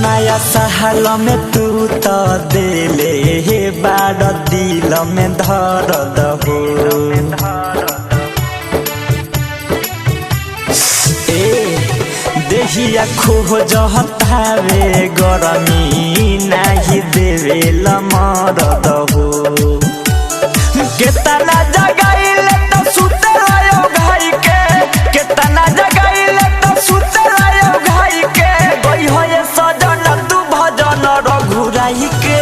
नया सहल में तू तो दिले हे बाड़ दिल में दर्द हो। देहिया खोजतावे गरमी नाही देवे मरद हो। केतना जगाइले तो सुते आयो घाई के, केतना जगाइले तो सुते आयो घाई के। गई हो ये सजन तू भजन रघुराई के,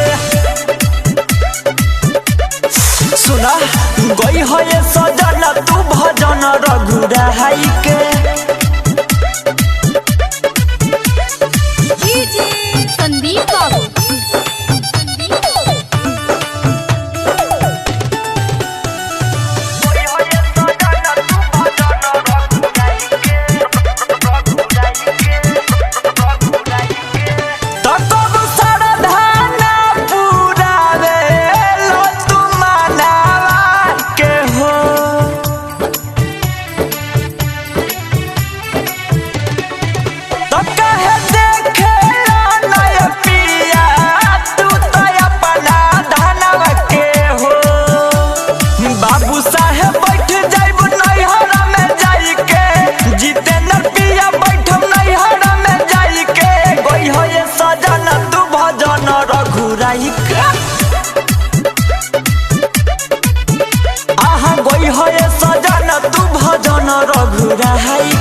सुना गई हो ये सजन तू भजन रघुराई के। संदीप बाबू आहा गई है सजन तू भजन रघुराई।